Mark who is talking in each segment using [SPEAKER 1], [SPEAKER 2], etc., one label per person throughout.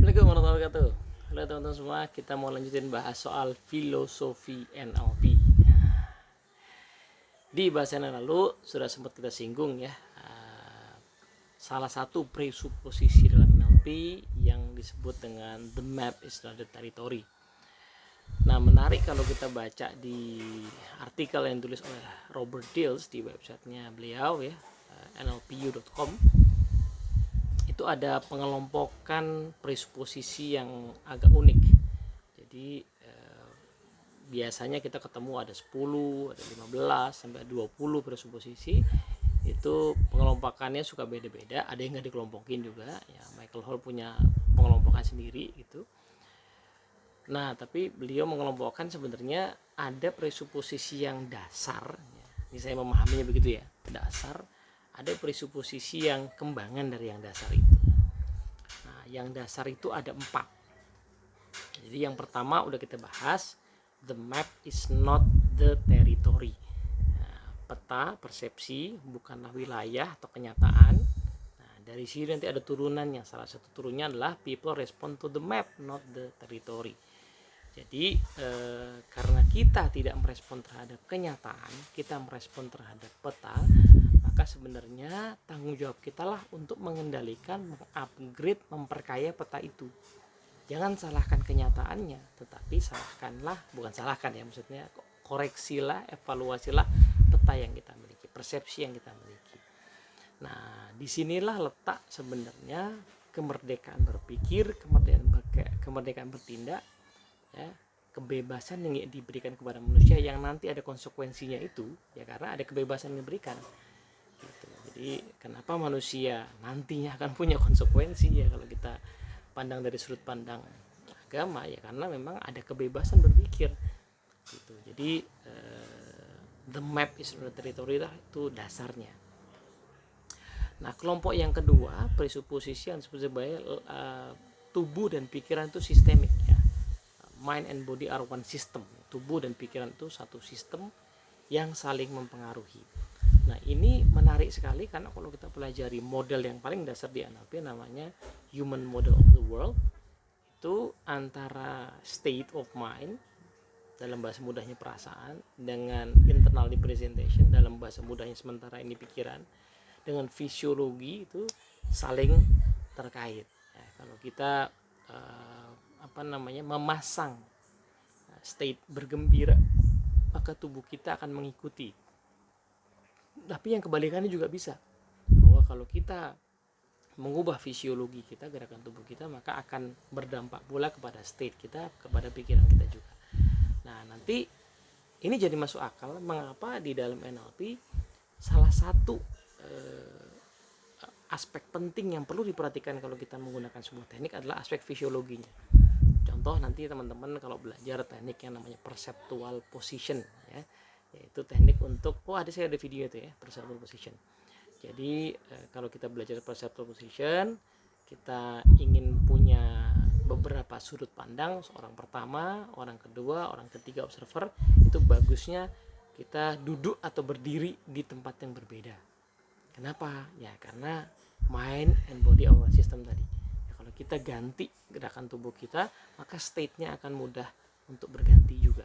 [SPEAKER 1] Assalamualaikum warahmatullahi wabarakatuh. Halo teman-teman semua, kita mau lanjutin bahas soal filosofi NLP. Di bahasan yang lalu sudah sempat kita singgung ya, salah satu presuposisi dalam NLP yang disebut dengan the map is not the territory. Nah, menarik kalau kita baca di artikel yang ditulis oleh Robert Dills di websitenya beliau ya, nlpu.com. Itu ada pengelompokan presuposisi yang agak unik. Jadi biasanya kita ketemu ada 10, ada 15 sampai 20 presuposisi. Itu pengelompokannya suka beda-beda, ada yang nggak dikelompokin juga ya. Michael Hall punya pengelompokan sendiri gitu. Nah, tapi beliau mengelompokkan sebenarnya ada presuposisi yang dasar ya. Ini saya memahaminya begitu ya, dasar. Ada presuposisi yang kembangan dari yang dasar itu. Nah, yang dasar itu ada 4. Jadi yang pertama udah kita bahas, the map is not the territory. Nah, peta, persepsi, bukanlah wilayah atau kenyataan. Nah, dari sini nanti ada turunannya. Salah satu turunnya adalah people respond to the map, not the territory. Jadi karena kita tidak merespon terhadap kenyataan, kita merespon terhadap peta, maka sebenarnya tanggung jawab kita lah untuk mengendalikan, mengupgrade, memperkaya peta itu. Jangan salahkan kenyataannya, tetapi bukan salahkan ya, maksudnya koreksilah, evaluasilah peta yang kita miliki, persepsi yang kita miliki. Nah, disinilah letak sebenarnya kemerdekaan berpikir, kemerdekaan bertindak, ya, kebebasan yang diberikan kepada manusia yang nanti ada konsekuensinya itu ya, karena ada kebebasan yang diberikan gitu. Jadi kenapa manusia nantinya akan punya konsekuensi ya kalau kita pandang dari sudut pandang agama ya, karena memang ada kebebasan berpikir gitu. Jadi the map is not the territory lah, itu dasarnya. Nah, kelompok yang kedua presuposisi yang disebut sebagai tubuh dan pikiran itu sistemik ya. Mind and body are one system. Tubuh dan pikiran itu satu sistem yang saling mempengaruhi. Nah, ini menarik sekali karena kalau kita pelajari model yang paling dasar di NLP namanya Human Model of the World, itu antara state of mind dalam bahasa mudahnya perasaan dengan internal representation dalam bahasa mudahnya sementara ini pikiran dengan fisiologi itu saling terkait. Ya, kalau kita memasang state bergembira, maka tubuh kita akan mengikuti. Tapi yang kebalikannya juga bisa, bahwa kalau kita mengubah fisiologi kita, gerakan tubuh kita, maka akan berdampak pula kepada state kita, kepada pikiran kita juga. Nah, nanti ini jadi masuk akal mengapa di dalam NLP salah satu aspek penting yang perlu diperhatikan kalau kita menggunakan sebuah teknik adalah aspek fisiologinya. Contoh nanti teman-teman kalau belajar teknik yang namanya perceptual position ya, yaitu teknik untuk saya ada video itu ya, perceptual position. Jadi kalau kita belajar perceptual position, kita ingin punya beberapa sudut pandang, orang pertama, orang kedua, orang ketiga observer, itu bagusnya kita duduk atau berdiri di tempat yang berbeda. Kenapa? Ya karena mind and body our system tadi. Ya, kalau kita ganti gerakan tubuh kita, maka state-nya akan mudah untuk berganti juga.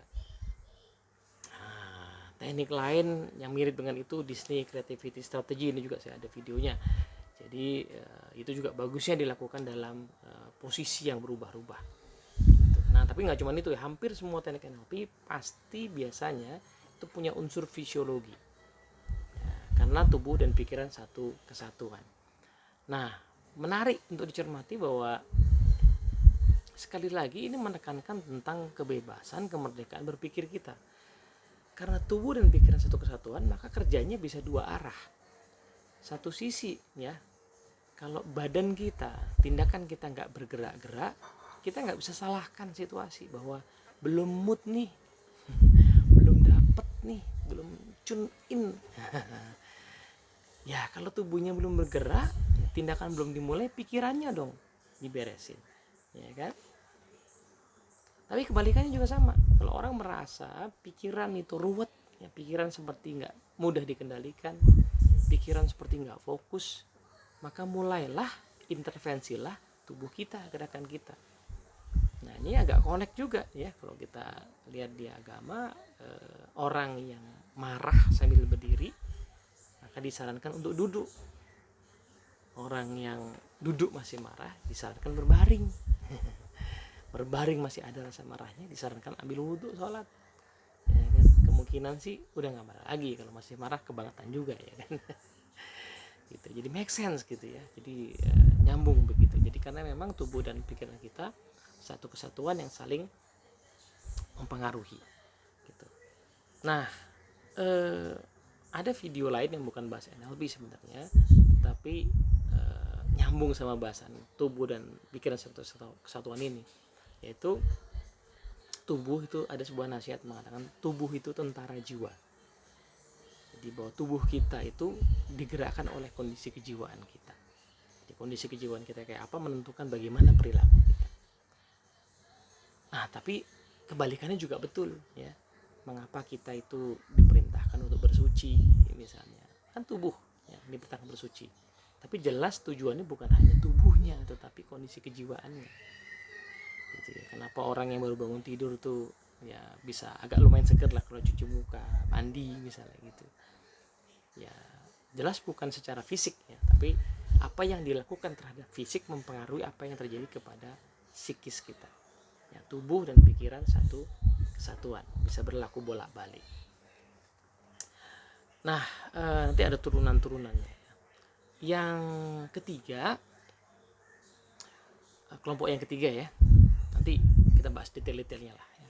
[SPEAKER 1] Nah, teknik lain yang mirip dengan itu Disney Creativity Strategy, ini juga saya ada videonya. Jadi itu juga bagusnya dilakukan dalam posisi yang berubah-ubah. Nah, tapi nggak cuma itu ya, hampir semua teknik NLP pasti biasanya itu punya unsur fisiologi ya, karena tubuh dan pikiran satu kesatuan. Nah, menarik untuk dicermati bahwa sekali lagi ini menekankan tentang kebebasan, kemerdekaan berpikir kita. Karena tubuh dan pikiran satu kesatuan, maka kerjanya bisa dua arah. Satu sisi ya, kalau badan kita, tindakan kita nggak bergerak-gerak, kita nggak bisa salahkan situasi bahwa belum mood nih, belum dapet nih, belum tune in. Ya kalau tubuhnya belum bergerak, tindakan belum dimulai, pikirannya dong diberesin, ya kan? Tapi kebalikannya juga sama. Kalau orang merasa pikiran itu ruwet, ya pikiran seperti nggak mudah dikendalikan, pikiran seperti nggak fokus, maka mulailah intervensilah tubuh kita, gerakan kita. Nah ini agak connect juga ya, kalau kita lihat di agama, orang yang marah sambil berdiri maka disarankan untuk duduk. Orang yang duduk masih marah disarankan berbaring. Berbaring masih ada rasa marahnya disarankan ambil wudhu sholat. Ya kan? Kemungkinan sih udah nggak marah lagi, kalau masih marah kebangetan juga ya kan. Gitu. Jadi make sense gitu ya. Jadi nyambung begitu. Jadi karena memang tubuh dan pikiran kita satu kesatuan yang saling mempengaruhi gitu. Nah, ada video lain yang bukan bahasa NLP sebenarnya, tapi nyambung sama bahasan tubuh dan pikiran satu kesatuan ini, yaitu tubuh itu ada sebuah nasihat mengatakan tubuh itu tentara jiwa. Jadi bahwa tubuh kita itu digerakkan oleh kondisi kejiwaan kita. Jadi kondisi kejiwaan kita kayak apa menentukan bagaimana perilaku kita. Nah, tapi kebalikannya juga betul ya. Mengapa kita itu diperintahkan untuk bersuci misalnya? Kan tubuh ya diperintahkan bersuci. Tapi jelas tujuannya bukan hanya tubuhnya, tetapi kondisi kejiwaannya. Gitu ya. Kenapa orang yang baru bangun tidur tuh ya bisa agak lumayan seger lah kalau cuci muka, mandi misalnya gitu. Ya jelas bukan secara fisik ya, tapi apa yang dilakukan terhadap fisik mempengaruhi apa yang terjadi kepada psikis kita. Ya, tubuh dan pikiran satu kesatuan, bisa berlaku bolak-balik. Nah, nanti ada turunan-turunannya. Yang ketiga, kelompok yang ketiga ya, nanti kita bahas detail-detailnya lah ya.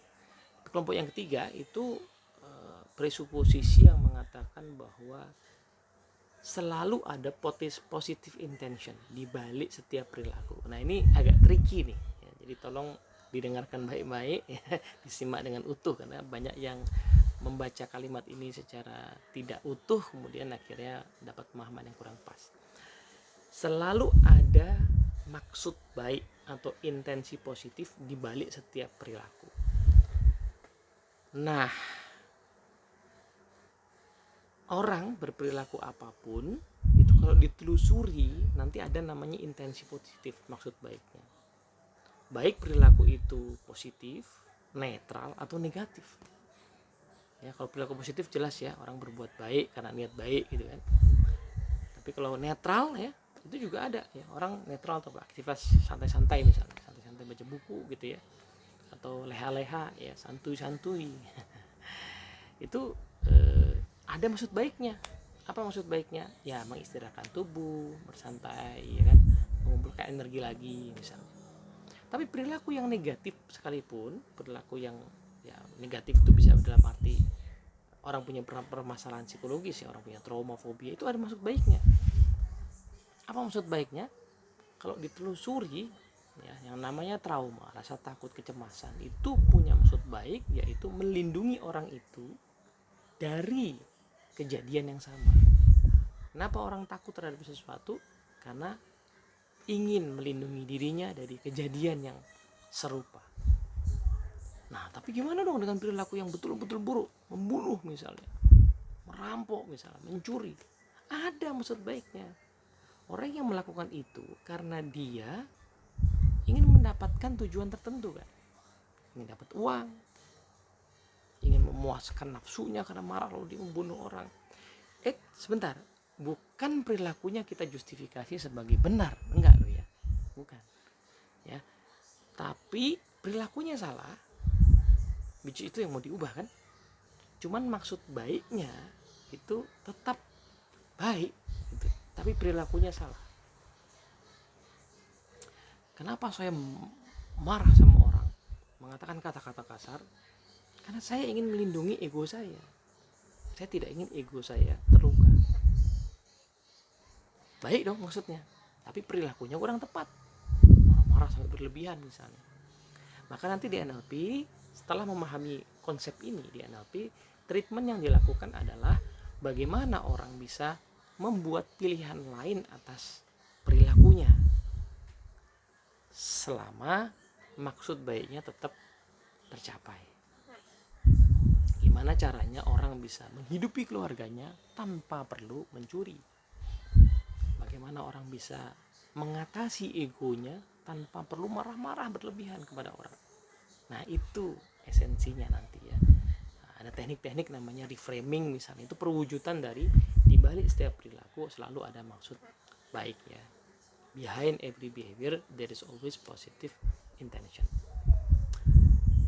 [SPEAKER 1] Kelompok yang ketiga itu presuposisi yang mengatakan bahwa selalu ada positive intention di balik setiap perilaku. Nah ini agak tricky nih ya, jadi tolong didengarkan baik-baik ya, disimak dengan utuh, karena banyak yang membaca kalimat ini secara tidak utuh kemudian akhirnya dapat pemahaman yang kurang pas. Selalu ada maksud baik atau intensi positif di balik setiap perilaku. Nah, orang berperilaku apapun itu kalau ditelusuri nanti ada namanya intensi positif, maksud baiknya. Baik perilaku itu positif, netral atau negatif. Ya, kalau perilaku positif jelas ya, orang berbuat baik karena niat baik gitu kan. Tapi kalau netral ya, itu juga ada ya, orang netral atau aktivitas santai-santai misalnya, santai-santai baca buku gitu ya. Atau leha-leha ya, santuy-santuy. Itu ada maksud baiknya. Apa maksud baiknya? Ya mengistirahatkan tubuh, bersantai ya kan, mengumpulkan energi lagi misalnya. Tapi perilaku yang negatif sekalipun, perilaku yang ya negatif itu bisa dalam arti orang punya permasalahan psikologis ya, orang punya trauma, fobia, itu ada maksud baiknya. Apa maksud baiknya? Kalau ditelusuri ya, yang namanya trauma, rasa takut, kecemasan itu punya maksud baik, yaitu melindungi orang itu dari kejadian yang sama. Kenapa orang takut terhadap sesuatu? Karena ingin melindungi dirinya dari kejadian yang serupa. Nah, tapi gimana dong dengan perilaku yang betul-betul buruk? Membunuh misalnya, merampok misalnya, mencuri. Ada maksud baiknya. Orang yang melakukan itu karena dia ingin mendapatkan tujuan tertentu kan. Ingin dapat uang, ingin memuaskan nafsunya karena marah lalu dia membunuh orang. Sebentar. Bukan perilakunya kita justifikasi sebagai benar, enggak loh ya, bukan ya, tapi perilakunya salah, which itu yang mau diubah kan, cuman maksud baiknya itu tetap baik gitu, tapi perilakunya salah. Kenapa saya marah sama orang, mengatakan kata-kata kasar? Karena saya ingin melindungi ego saya tidak ingin ego saya terluka. Baik dong maksudnya, tapi perilakunya kurang tepat, marah-marah sampai berlebihan misalnya. Maka nanti di NLP, setelah memahami konsep ini di NLP, treatment yang dilakukan adalah bagaimana orang bisa membuat pilihan lain atas perilakunya selama maksud baiknya tetap tercapai. Gimana caranya orang bisa menghidupi keluarganya tanpa perlu mencuri? Bagaimana orang bisa mengatasi egonya tanpa perlu marah-marah berlebihan kepada orang. Nah itu esensinya nanti ya. Ada teknik-teknik namanya reframing misalnya, itu perwujudan dari dibalik setiap perilaku selalu ada maksud baik ya. Behind every behavior there is always positive intention.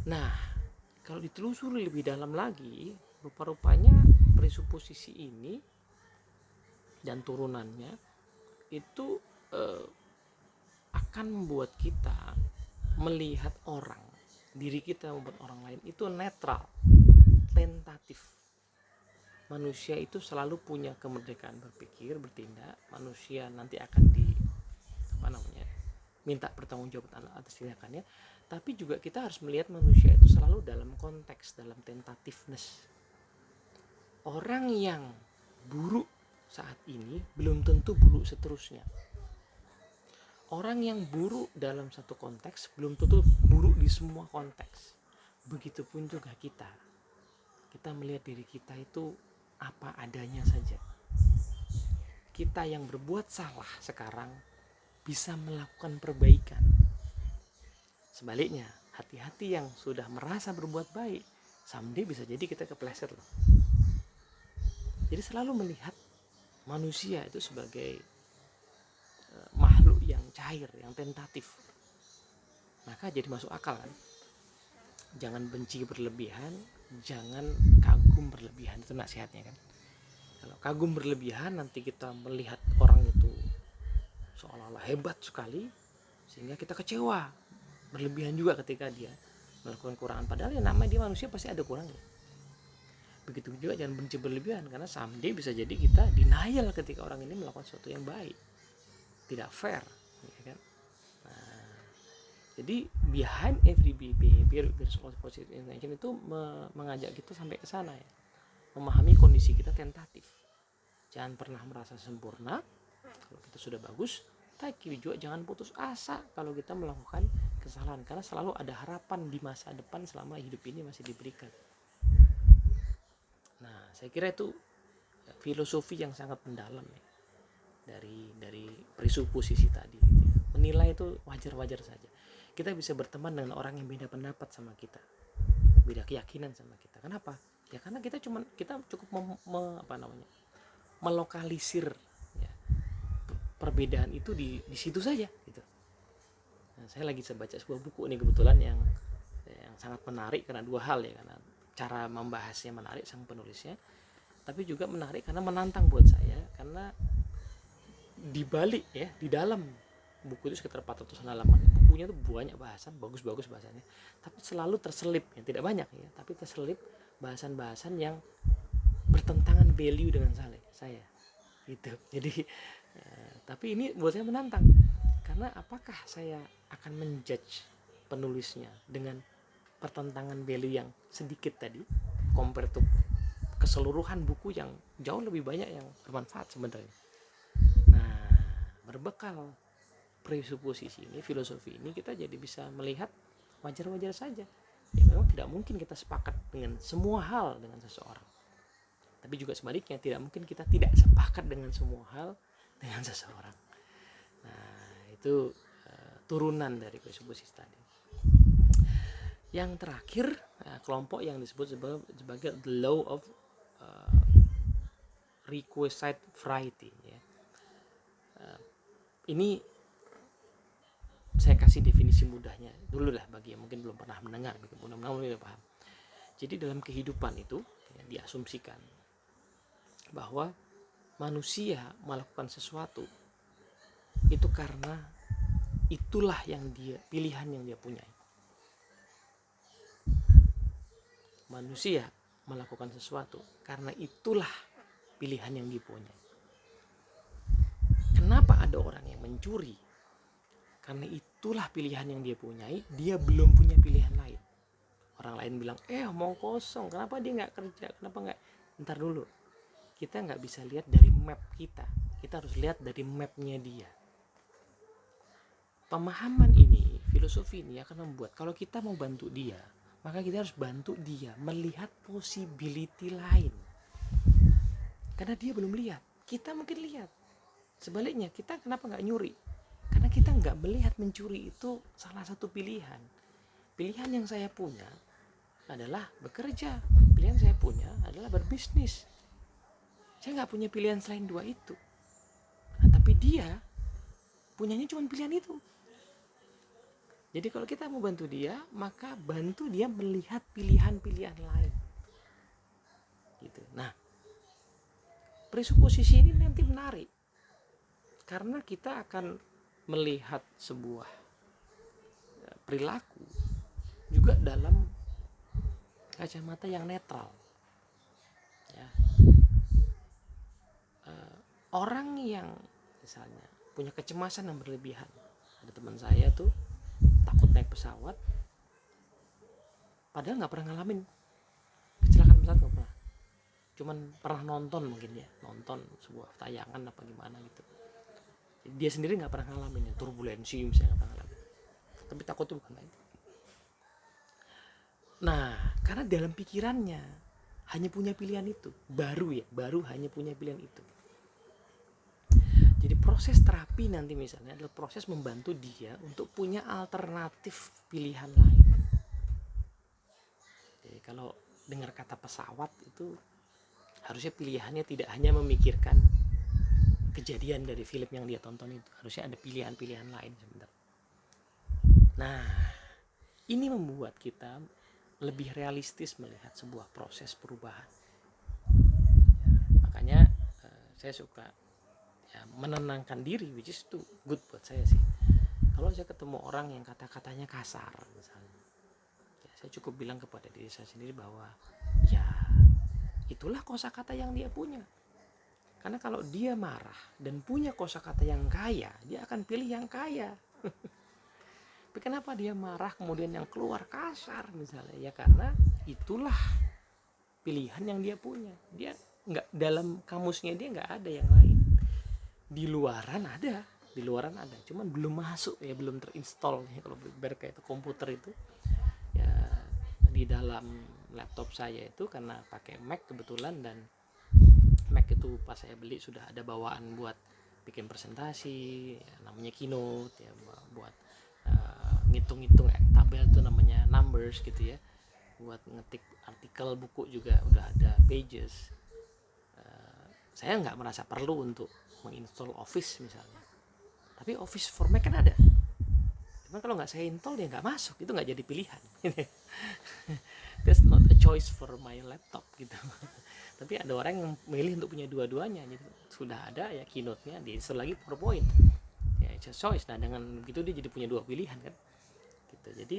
[SPEAKER 1] Nah kalau ditelusuri lebih dalam lagi, rupa-rupanya presuposisi ini dan turunannya itu akan membuat kita melihat orang, diri kita membuat orang lain itu netral, tentatif. Manusia itu selalu punya kemerdekaan berpikir, bertindak. Manusia nanti akan minta pertanggungjawaban atas tindakannya. Tapi juga kita harus melihat manusia itu selalu dalam konteks, dalam tentativeness. Orang yang buruk saat ini belum tentu buruk seterusnya. Orang yang buruk dalam satu konteks belum tentu buruk di semua konteks. Begitupun juga kita. Kita melihat diri kita itu apa adanya saja. Kita yang berbuat salah sekarang bisa melakukan perbaikan. Sebaliknya, hati-hati yang sudah merasa berbuat baik, someday bisa jadi kita kepleset loh. Jadi selalu melihat manusia itu sebagai makhluk yang cair, yang tentatif. Maka jadi masuk akal kan. Jangan benci berlebihan, jangan kagum berlebihan, itu nasihatnya kan. Kalau kagum berlebihan nanti kita melihat orang itu seolah-olah hebat sekali sehingga kita kecewa. Berlebihan juga ketika dia melakukan kurangan, padahal yang namanya dia manusia pasti ada kurangnya. Begitu juga jangan benci berlebihan, karena someday bisa jadi kita denial ketika orang ini melakukan sesuatu yang baik, tidak fair ya kan. Jadi behind every behavior there is always positive intention itu mengajak kita sampai ke sana ya. Memahami kondisi kita tentatif. Jangan pernah merasa sempurna kalau kita sudah bagus, tapi juga jangan putus asa kalau kita melakukan kesalahan, karena selalu ada harapan di masa depan selama hidup ini masih diberikan. Nah, saya kira itu filosofi yang sangat mendalam ya, dari presuposisi tadi gitu ya. Menilai itu wajar-wajar saja. Kita bisa berteman dengan orang yang beda pendapat sama kita, beda keyakinan sama kita. Kenapa? Ya karena kita cukup melokalisir ya, perbedaan itu di situ saja gitu. Nah, saya lagi baca sebuah buku nih kebetulan yang sangat menarik karena dua hal ya, karena cara membahasnya menarik sang penulisnya, tapi juga menarik karena menantang buat saya, karena dibalik ya, di dalam buku itu sekitar 400 halaman, bukunya tuh banyak bahasan, bagus-bagus bahasanya, tapi selalu terselip ya, tidak banyak ya, tapi terselip bahasan-bahasan yang bertentangan value dengan saya gitu. Jadi tapi ini buat saya menantang, karena apakah saya akan menjudge penulisnya dengan pertentangan value yang sedikit tadi compare to keseluruhan buku yang jauh lebih banyak yang bermanfaat sebenarnya. Nah, berbekal presuposisi ini, filosofi ini, kita jadi bisa melihat wajar-wajar saja ya, memang tidak mungkin kita sepakat dengan semua hal dengan seseorang, tapi juga sebaliknya tidak mungkin kita tidak sepakat dengan semua hal dengan seseorang. Nah, itu turunan dari presuposisi tadi. Yang terakhir, kelompok yang disebut sebagai the law of requisite variety ya. Ini saya kasih definisi mudahnya dulu lah bagi yang mungkin belum pernah mendengar, mudah-mudahan paham. Jadi dalam kehidupan itu ya, diasumsikan bahwa manusia melakukan sesuatu itu karena itulah pilihan yang dia punya. Manusia melakukan sesuatu karena itulah pilihan yang dia punya. Kenapa ada orang yang mencuri? Karena itulah pilihan yang dia punyai, dia belum punya pilihan lain. Orang lain bilang, mau kosong, kenapa dia nggak kerja, kenapa nggak? Ntar dulu, kita nggak bisa lihat dari map kita harus lihat dari mapnya dia. Pemahaman ini, filosofi ini akan membuat kalau kita mau bantu dia, maka kita harus bantu dia melihat possibility lain, karena dia belum lihat, kita mungkin lihat. Sebaliknya, kita kenapa nggak nyuri? Karena kita nggak melihat mencuri itu salah satu pilihan. Pilihan yang saya punya adalah bekerja, pilihan saya punya adalah berbisnis. Saya nggak punya pilihan selain dua itu. Nah, tapi dia punyanya cuma pilihan itu. Jadi kalau kita mau bantu dia, maka bantu dia melihat pilihan-pilihan lain. Gitu. Nah, presuposisi ini nanti menarik karena kita akan melihat sebuah perilaku juga dalam kacamata yang netral. Ya. Orang yang misalnya punya kecemasan yang berlebihan, ada teman saya tuh takut naik pesawat, padahal nggak pernah ngalamin kecelakaan pesawat, nggak pernah, cuman pernah nonton mungkin ya, nonton sebuah tayangan apa gimana gitu. Dia sendiri nggak pernah ngalamin ya, turbulensi misalnya nggak pernah ngalamin, tapi takut tuh bukan main. Nah, karena dalam pikirannya hanya punya pilihan itu, baru hanya punya pilihan itu. Jadi proses terapi nanti misalnya adalah proses membantu dia untuk punya alternatif pilihan lain. Jadi kalau dengar kata pesawat itu harusnya pilihannya tidak hanya memikirkan kejadian dari film yang dia tonton itu, harusnya ada pilihan-pilihan lain sebenarnya. Nah, ini membuat kita lebih realistis melihat sebuah proses perubahan. Makanya saya suka ya, menenangkan diri, which is itu good buat saya sih. Kalau saya ketemu orang yang kata-katanya kasar misalnya, ya saya cukup bilang kepada diri saya sendiri bahwa ya itulah kosakata yang dia punya. Karena kalau dia marah dan punya kosakata yang kaya, dia akan pilih yang kaya. Tapi kenapa dia marah kemudian yang keluar kasar misalnya? Ya karena itulah pilihan yang dia punya. Dia nggak, dalam kamusnya dia nggak ada yang lain. Di luaran ada, cuman belum masuk ya, belum terinstall ya. Kalau berkayak komputer itu ya, di dalam laptop saya itu karena pakai Mac kebetulan, dan Mac itu pas saya beli sudah ada bawaan buat bikin presentasi ya, namanya Keynote ya, buat ngitung-ngitung tabel itu namanya numbers gitu ya, buat ngetik artikel buku juga udah ada Pages. Saya nggak merasa perlu untuk menginstall Office misalnya, tapi Office for Mac kan ada. Cuman kalau nggak saya install dia nggak masuk, itu nggak jadi pilihan. That's not a choice for my laptop gitu. Tapi ada orang yang milih untuk punya dua-duanya, jadi sudah ada ya Keynote-nya, diinstal lagi PowerPoint ya, it's a choice. Nah dengan begitu dia jadi punya dua pilihan kan gitu. Jadi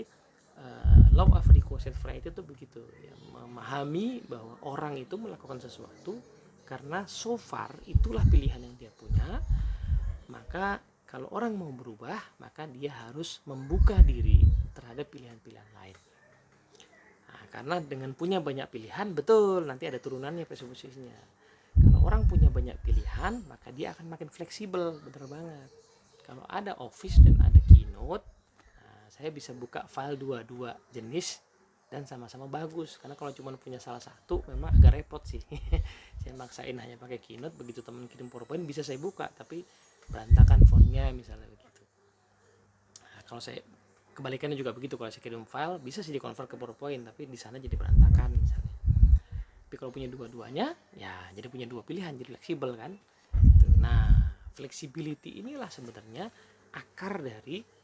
[SPEAKER 1] law of requisite variety itu begitu ya, memahami bahwa orang itu melakukan sesuatu karena so far itulah pilihan yang dia punya. Maka kalau orang mau berubah, maka dia harus membuka diri terhadap pilihan-pilihan lain. Nah, karena dengan punya banyak pilihan, betul nanti ada turunannya presuposisinya. Kalau orang punya banyak pilihan, maka dia akan makin fleksibel, bener banget. Kalau ada Office dan ada Keynote, nah, saya bisa buka file dua-dua jenis dan sama-sama bagus. Karena kalau cuma punya salah satu memang agak repot sih. Saya maksain hanya pakai Keynote, begitu teman kirim PowerPoint bisa saya buka, tapi berantakan fontnya misalnya begitu. Nah, kalau saya kebalikannya juga begitu, kalau saya kirim file bisa sih di-convert ke PowerPoint, tapi di sana jadi berantakan misalnya. Tapi kalau punya dua-duanya, ya jadi punya dua pilihan, jadi fleksibel kan. Gitu. Nah, flexibility inilah sebenarnya akar dari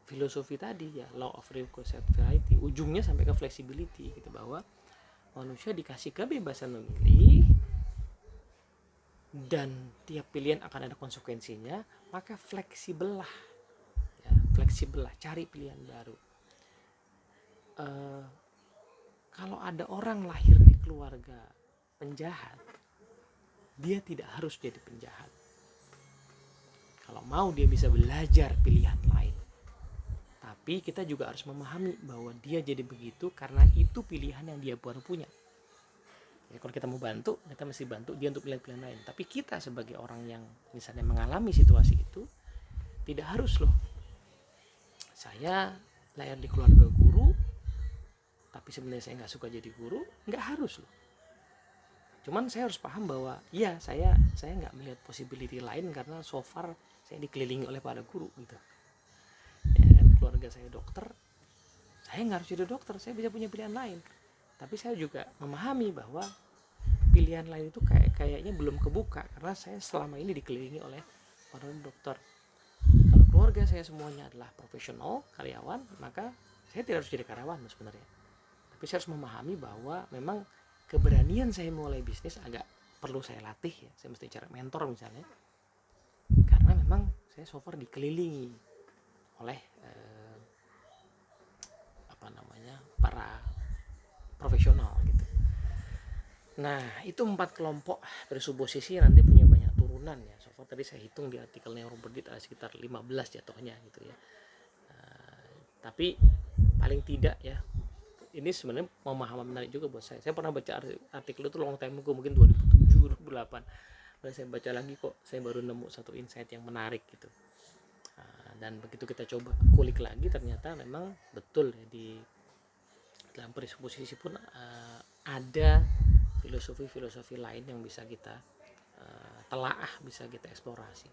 [SPEAKER 1] filosofi tadi ya, law of requisite variety. Ujungnya sampai ke flexibility gitu, bahwa manusia dikasih kebebasan memilih dan tiap pilihan akan ada konsekuensinya, maka fleksibel lah ya, cari pilihan baru. Kalau ada orang lahir di keluarga penjahat, dia tidak harus jadi penjahat. Kalau mau dia bisa belajar pilihan lain. Tapi kita juga harus memahami bahwa dia jadi begitu karena itu pilihan yang dia baru punya. Ya, kalau kita mau bantu, kita mesti bantu dia untuk pilihan-pilihan lain. Tapi kita sebagai orang yang misalnya mengalami situasi itu, tidak harus loh. Saya lahir di keluarga guru, tapi sebenarnya saya nggak suka jadi guru, nggak harus loh. Cuman saya harus paham bahwa ya saya nggak melihat possibility lain karena so far saya dikelilingi oleh para guru gitu ya kan. Keluarga saya dokter, saya nggak harus jadi dokter, saya bisa punya pilihan lain. Tapi saya juga memahami bahwa pilihan lain itu kayaknya belum kebuka karena saya selama ini dikelilingi oleh para dokter. Kalau keluarga saya semuanya adalah profesional karyawan, maka saya tidak harus jadi karyawan sebenarnya. Tapi saya harus memahami bahwa memang keberanian saya mulai bisnis agak perlu saya latih ya. Saya mesti cari mentor misalnya, karena memang saya so far dikelilingi oleh para profesional gitu. Nah, itu 4 kelompok presupposisi nanti punya banyak turunan ya. So far tadi saya hitung di artikel Neurobeardit ada sekitar 15 jatuhnya gitu ya. Tapi paling tidak ya, ini sebenarnya pemahaman menarik juga buat saya. Saya pernah baca artikel itu long time ago, mungkin 2007 2008. Dan saya baca lagi kok, saya baru nemu satu insight yang menarik gitu. Dan begitu kita coba kulik lagi, ternyata memang betul ya, di dalam presupposisi pun ada filosofi-filosofi lain yang bisa kita telaah, bisa kita eksplorasi.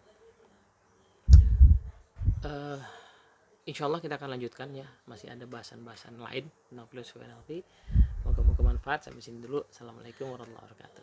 [SPEAKER 1] Insya Allah kita akan lanjutkan ya, masih ada bahasan-bahasan lain tentang filosofi NLP. Moga-moga manfaat. Sampai sini dulu. Assalamualaikum warahmatullahi wabarakatuh.